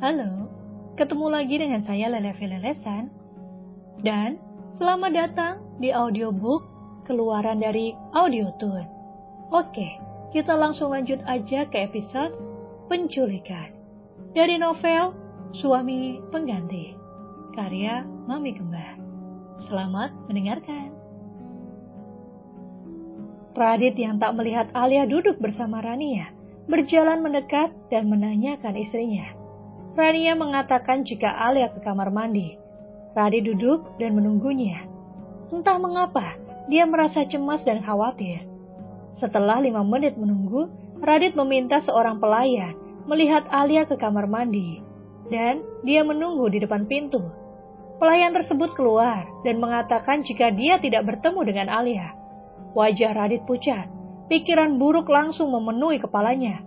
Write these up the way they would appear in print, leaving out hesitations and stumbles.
Halo, ketemu lagi dengan saya Lelevi Lelesan. Dan selamat datang di audiobook keluaran dari Audiotune. Oke, kita langsung lanjut aja ke episode penculikan. Dari novel Suami Pengganti, karya Mami Kembar. Selamat mendengarkan. Radit yang tak melihat Alia duduk bersama Rania, berjalan mendekat dan menanyakan istrinya. Rania mengatakan jika Alia ke kamar mandi. Radit duduk dan menunggunya. Entah mengapa, dia merasa cemas dan khawatir. Setelah 5 menit menunggu, Radit meminta seorang pelayan melihat Alia ke kamar mandi. Dan dia menunggu di depan pintu. Pelayan tersebut keluar dan mengatakan jika dia tidak bertemu dengan Alia. Wajah Radit pucat, pikiran buruk langsung memenuhi kepalanya.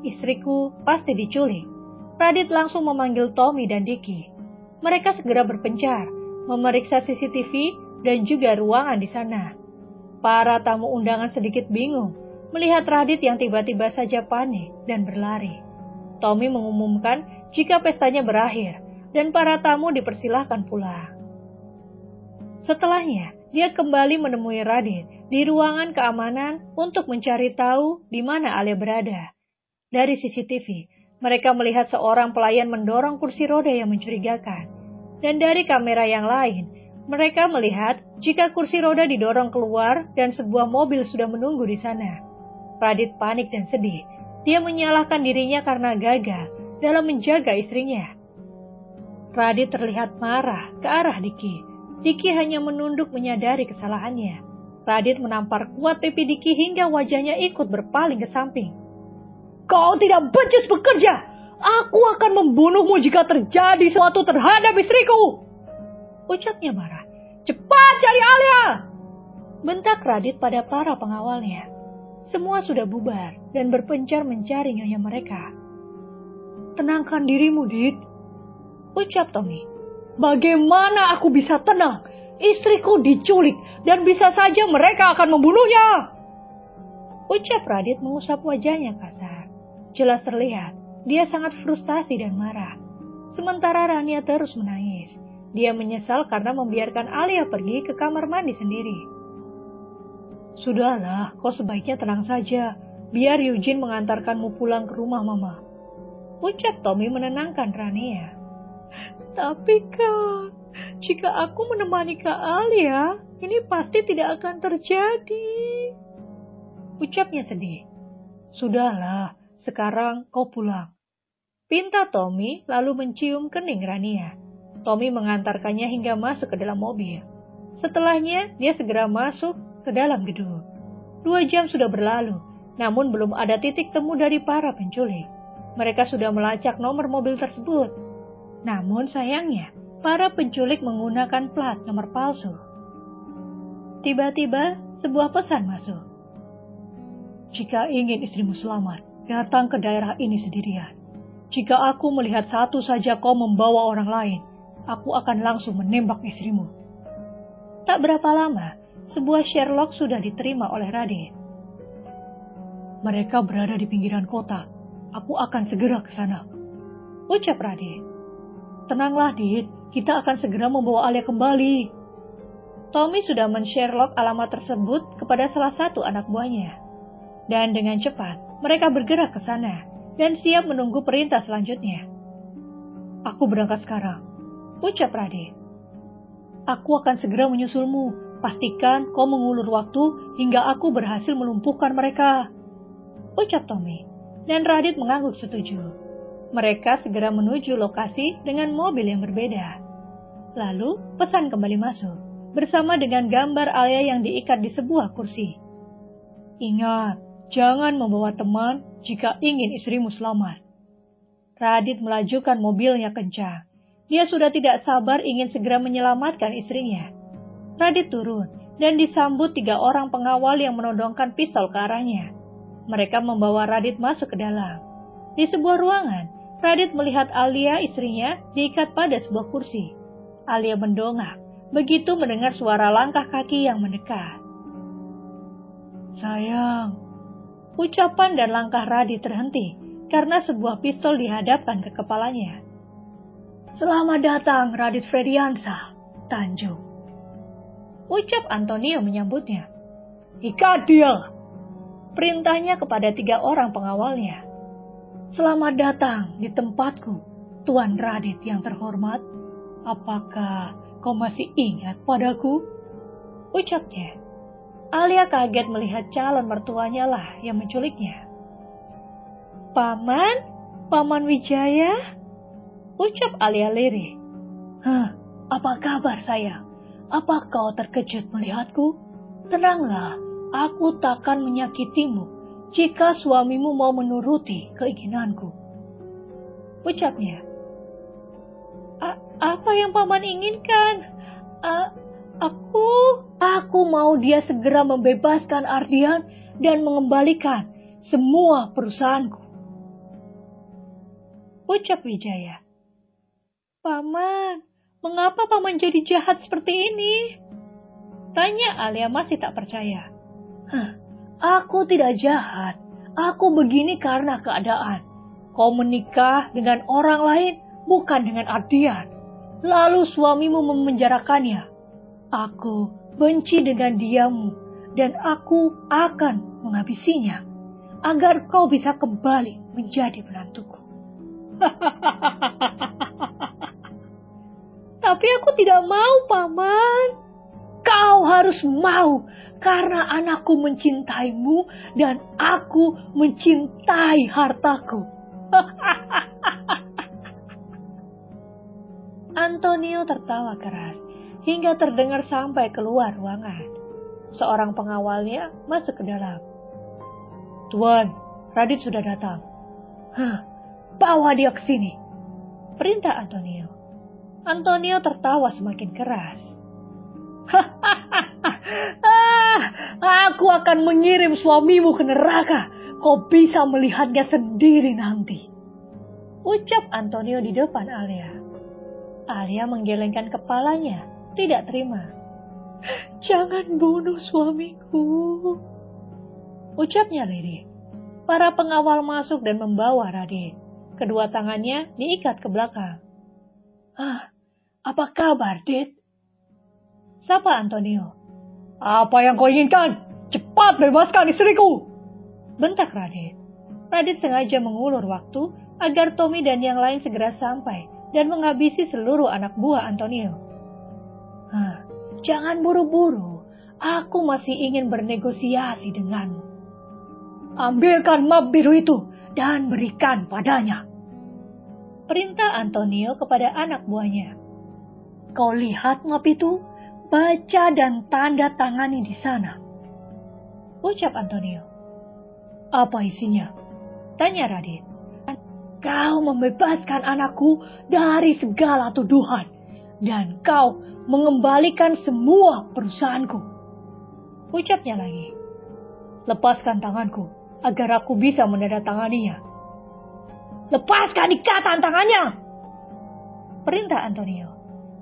Istriku pasti diculik. Radit langsung memanggil Tommy dan Diki. Mereka segera berpencar, memeriksa CCTV dan juga ruangan di sana. Para tamu undangan sedikit bingung melihat Radit yang tiba-tiba saja panik dan berlari. Tommy mengumumkan jika pestanya berakhir dan para tamu dipersilahkan pulang. Setelahnya, dia kembali menemui Radit di ruangan keamanan untuk mencari tahu di mana Alia berada. Dari CCTV, mereka melihat seorang pelayan mendorong kursi roda yang mencurigakan. Dan dari kamera yang lain, mereka melihat jika kursi roda didorong keluar dan sebuah mobil sudah menunggu di sana. Radit panik dan sedih. Dia menyalahkan dirinya karena gagal dalam menjaga istrinya. Radit terlihat marah ke arah Diki. Diki hanya menunduk menyadari kesalahannya. Radit menampar kuat pipi Diki hingga wajahnya ikut berpaling ke samping. Kau tidak becus bekerja. Aku akan membunuhmu jika terjadi sesuatu terhadap istriku. Ucapnya marah. Cepat cari Alia. Bentak Radit pada para pengawalnya. Semua sudah bubar dan berpencar mencari nyonya mereka. Tenangkan dirimu, Dit. Ucap Tommy. Bagaimana aku bisa tenang? Istriku diculik dan bisa saja mereka akan membunuhnya. Ucap Radit mengusap wajahnya kasar. Jelas terlihat, dia sangat frustasi dan marah. Sementara Rania terus menangis. Dia menyesal karena membiarkan Alia pergi ke kamar mandi sendiri. Sudahlah, kau sebaiknya tenang saja. Biar Eugene mengantarkanmu pulang ke rumah Mama. Ucap Tommy menenangkan Rania. Tapi Kak, jika aku menemani Kak Alia, ini pasti tidak akan terjadi. Ucapnya sedih. Sudahlah. Sekarang kau pulang. Pinta Tommy lalu mencium kening Rania. Tommy mengantarkannya hingga masuk ke dalam mobil. Setelahnya, dia segera masuk ke dalam gedung. 2 jam sudah berlalu, namun belum ada titik temu dari para penculik. Mereka sudah melacak nomor mobil tersebut. Namun sayangnya, para penculik menggunakan plat nomor palsu. Tiba-tiba, sebuah pesan masuk. Jika ingin istrimu selamat, datang ke daerah ini sendirian. Jika aku melihat satu saja kau membawa orang lain, aku akan langsung menembak istrimu. Tak berapa lama, sebuah Sherlock sudah diterima oleh Radit. Mereka berada di pinggiran kota. Aku akan segera ke sana. Ucap Radit. Tenanglah, Dit. Kita akan segera membawa Alia kembali. Tommy sudah men-Sherlock alamat tersebut kepada salah satu anak buahnya. Dan dengan cepat, mereka bergerak ke sana dan siap menunggu perintah selanjutnya. Aku berangkat sekarang, ucap Radit. Aku akan segera menyusulmu. Pastikan kau mengulur waktu hingga aku berhasil melumpuhkan mereka, ucap Tommy. Dan Radit mengangguk setuju. Mereka segera menuju lokasi dengan mobil yang berbeda. Lalu pesan kembali masuk, bersama dengan gambar Alia yang diikat di sebuah kursi. Ingat, jangan membawa teman jika ingin istrimu selamat. Radit melajukan mobilnya kencang. Dia sudah tidak sabar ingin segera menyelamatkan istrinya. Radit turun dan disambut 3 orang pengawal yang menodongkan pistol ke arahnya. Mereka membawa Radit masuk ke dalam. Di sebuah ruangan, Radit melihat Alia istrinya diikat pada sebuah kursi. Alia mendongak begitu mendengar suara langkah kaki yang mendekat. Sayang. Ucapan dan langkah Radit terhenti karena sebuah pistol dihadapkan ke kepalanya. Selamat datang Radit Frediansa, Tanjung. Ucap Antonio menyambutnya. Ikat dia! Perintahnya kepada 3 orang pengawalnya. Selamat datang di tempatku, Tuan Radit yang terhormat. Apakah kau masih ingat padaku? Ucapnya. Alia kaget melihat calon mertuanya lah yang menculiknya. Paman Wijaya? Ucap Alia lirih. Apa kabar sayang? Apa kau terkejut melihatku? Tenanglah, aku takkan menyakitimu jika suamimu mau menuruti keinginanku. Ucapnya. Apa yang paman inginkan? Aku mau dia segera membebaskan Ardian dan mengembalikan semua perusahaanku. Ucap Wijaya. Paman, mengapa paman jadi jahat seperti ini? Tanya Alia masih tak percaya. Aku tidak jahat. Aku begini karena keadaan. Kau menikah dengan orang lain, bukan dengan Ardian. Lalu suamimu memenjarakannya. Aku benci dengan diamu, dan aku akan menghabisinya, agar kau bisa kembali menjadi menantuku. Tapi aku tidak mau, Paman. Kau harus mau, karena anakku mencintaimu dan aku mencintai hartaku. Antonio tertawa keras hingga terdengar sampai keluar ruangan. Seorang pengawalnya masuk ke dalam. Tuan, Radit sudah datang. Bawa dia ke sini, perintah Antonio. Antonio tertawa semakin keras. Aku akan mengirim suamimu ke neraka. Kau bisa melihatnya sendiri nanti. Ucap Antonio di depan Alia. Alia menggelengkan kepalanya, tidak terima. Jangan bunuh suamiku, ucapnya lirih. Para pengawal masuk dan membawa Radit. Kedua tangannya diikat ke belakang. Apa kabar, Dit? Sapa Antonio. Apa yang kau inginkan? Cepat bebaskan istriku! Bentak Radit. Radit sengaja mengulur waktu agar Tommy dan yang lain segera sampai dan menghabisi seluruh anak buah Antonio. Jangan buru-buru. Aku masih ingin bernegosiasi denganmu. Ambilkan map biru itu dan berikan padanya, perintah Antonio kepada anak buahnya. Kau lihat map itu? Baca dan tanda tangani di sana, ucap Antonio. Apa isinya? Tanya Radit. Kau membebaskan anakku dari segala tuduhan, dan kau mengembalikan semua perusahaanku, ucapnya lagi. Lepaskan tanganku, agar aku bisa menandatanganinya. Lepaskan ikatan tangannya, perintah Antonio.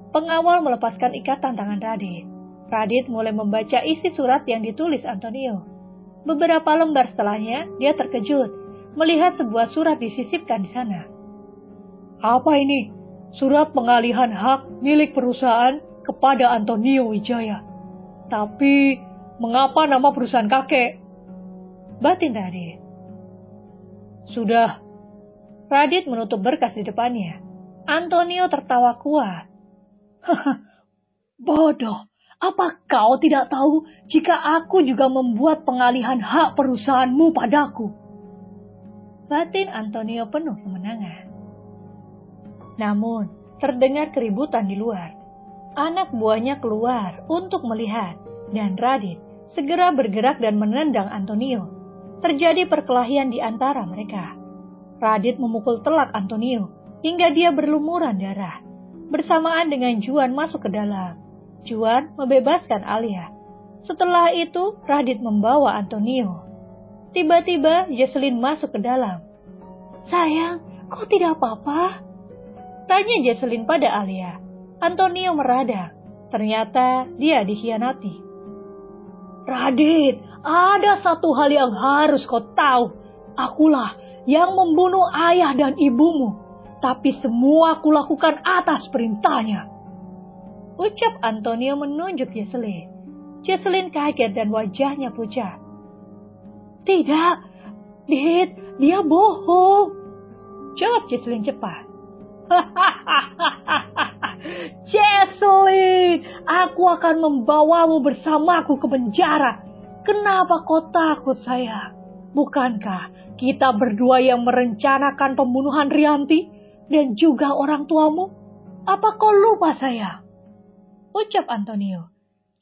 Pengawal melepaskan ikatan tangan Radit. Radit mulai membaca isi surat yang ditulis Antonio. Beberapa lembar setelahnya, dia terkejut melihat sebuah surat disisipkan di sana. Apa ini? Surat pengalihan hak milik perusahaan kepada Antonio Wijaya. Tapi, mengapa nama perusahaan kakek? Batin Radit. Sudah. Radit menutup berkas di depannya. Antonio tertawa kuat. Bodoh, apa kau tidak tahu jika aku juga membuat pengalihan hak perusahaanmu padaku? Batin Antonio penuh kemenangan. Namun, terdengar keributan di luar. Anak buahnya keluar untuk melihat, dan Radit segera bergerak dan menendang Antonio. Terjadi perkelahian di antara mereka. Radit memukul telak Antonio hingga dia berlumuran darah. Bersamaan dengan Juan masuk ke dalam. Juan membebaskan Alia. Setelah itu, Radit membawa Antonio. Tiba-tiba, Jesselyn masuk ke dalam. Sayang, kau tidak apa-apa? Tanya Jesselyn pada Alia. Antonio meradang. Ternyata dia dikhianati. Radit, ada satu hal yang harus kau tahu. Akulah yang membunuh ayah dan ibumu. tapi semua aku lakukan atas perintahnya. Ucap Antonio menunjuk Jesselyn. Jesselyn kaget dan wajahnya pucat. Tidak, Dit, dia bohong. Jawab Jesselyn cepat. Jesselyn, aku akan membawamu bersamaku ke penjara. Kenapa kau takut, sayang? Bukankah kita berdua yang merencanakan pembunuhan Rianti dan juga orang tuamu? Apa kau lupa, sayang? Ucap Antonio.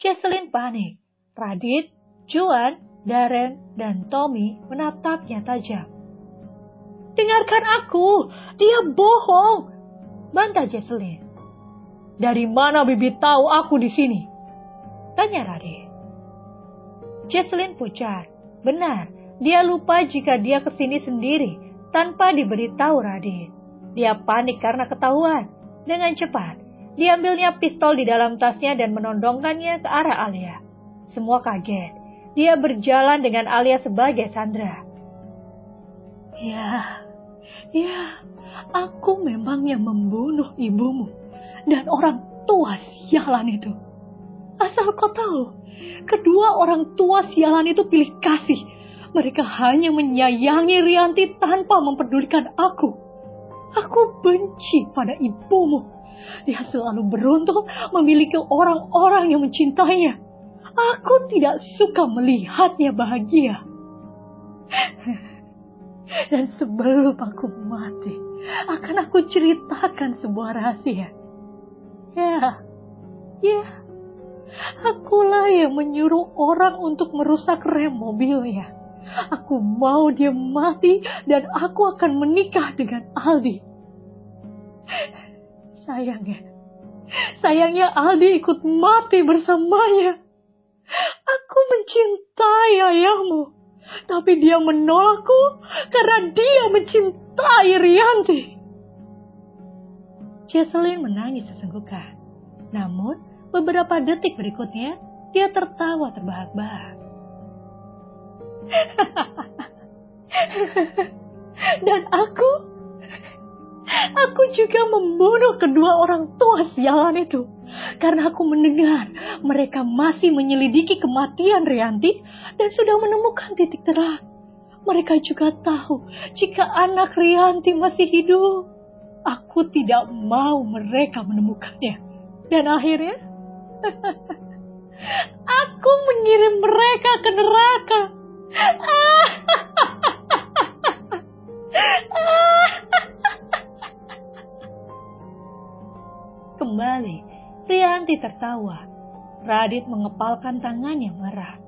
Jesselyn panik. Radit, Juan, Darren, dan Tommy menatapnya tajam. Dengarkan aku, dia bohong, bantah Jesselyn. Dari mana Bibi tahu aku di sini? Tanya Radit. Jesselyn pucat. Benar, dia lupa jika dia kesini sendiri tanpa diberitahu Radit. Dia panik karena ketahuan. Dengan cepat, diambilnya pistol di dalam tasnya dan menodongkannya ke arah Alia. Semua kaget. Dia berjalan dengan Alia sebagai sandera. Ya, aku memang yang membunuh ibumu dan orang tua sialan itu. Asal kau tahu, kedua orang tua sialan itu pilih kasih. Mereka hanya menyayangi Rianti tanpa mempedulikan aku. Aku benci pada ibumu. Dia selalu beruntung memiliki orang-orang yang mencintainya. Aku tidak suka melihatnya bahagia. Dan sebelum aku mati, akan aku ceritakan sebuah rahasia. Ya, akulah yang menyuruh orang untuk merusak rem mobilnya. Aku mau dia mati dan aku akan menikah dengan Aldi. Sayangnya Aldi ikut mati bersamanya. Aku mencintai ayahmu, tapi dia menolakku karena dia mencintai Rianti. Jesselyn menangis sesenggukan. Namun, beberapa detik berikutnya, dia tertawa terbahak-bahak. Dan aku juga membunuh kedua orang tua sialan itu. Karena aku mendengar mereka masih menyelidiki kematian Rianti dan sudah menemukan titik terang. Mereka juga tahu jika anak Rianti masih hidup. Aku tidak mau mereka menemukannya. Dan akhirnya, aku mengirim mereka ke neraka. Kembali, Rianti tertawa. Radit mengepalkan tangannya merah.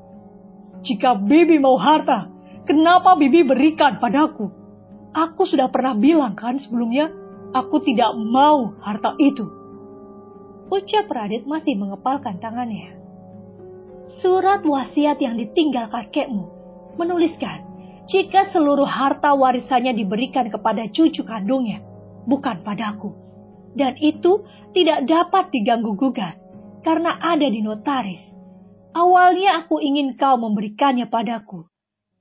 Jika Bibi mau harta, kenapa Bibi berikan padaku? Aku sudah pernah bilang kan sebelumnya, aku tidak mau harta itu. Ucap Radit masih mengepalkan tangannya. Surat wasiat yang ditinggal kakekmu menuliskan, jika seluruh harta warisannya diberikan kepada cucu kandungnya, bukan padaku. Dan itu tidak dapat diganggu-gugat karena ada di notaris. Awalnya aku ingin kau memberikannya padaku.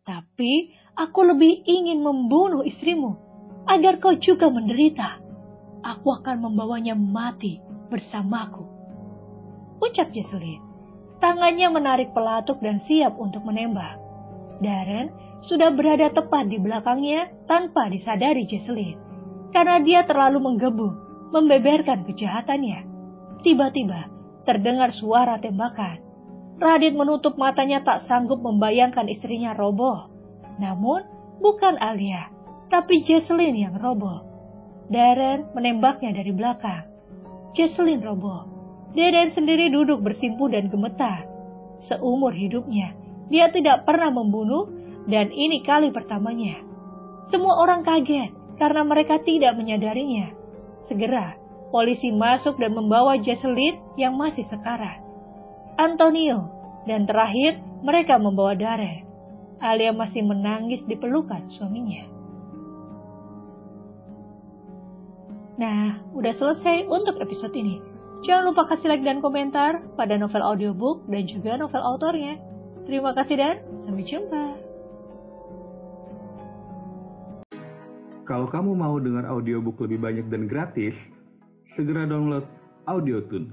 Tapi aku lebih ingin membunuh istrimu agar kau juga menderita. Aku akan membawanya mati bersamaku. Ucap Jesselyn. Tangannya menarik pelatuk dan siap untuk menembak. Darren sudah berada tepat di belakangnya tanpa disadari Jesselyn. Karena dia terlalu menggebu membeberkan kejahatannya. Tiba-tiba terdengar suara tembakan. Radit menutup matanya tak sanggup membayangkan istrinya roboh. Namun bukan Alia, tapi Jesselyn yang roboh. Darren menembaknya dari belakang. Jesselyn roboh. Darren sendiri duduk bersimpuh dan gemetar. Seumur hidupnya, dia tidak pernah membunuh dan ini kali pertamanya. Semua orang kaget karena mereka tidak menyadarinya. Segera, polisi masuk dan membawa Jesselyn yang masih sekarat. Antonio, dan terakhir mereka membawa Darren. Alia masih menangis di pelukan suaminya. Nah, udah selesai untuk episode ini. Jangan lupa kasih like dan komentar pada novel audiobook dan juga novel autornya. Terima kasih dan sampai jumpa. Kalau kamu mau dengar audiobook lebih banyak dan gratis, segera download Audiotune.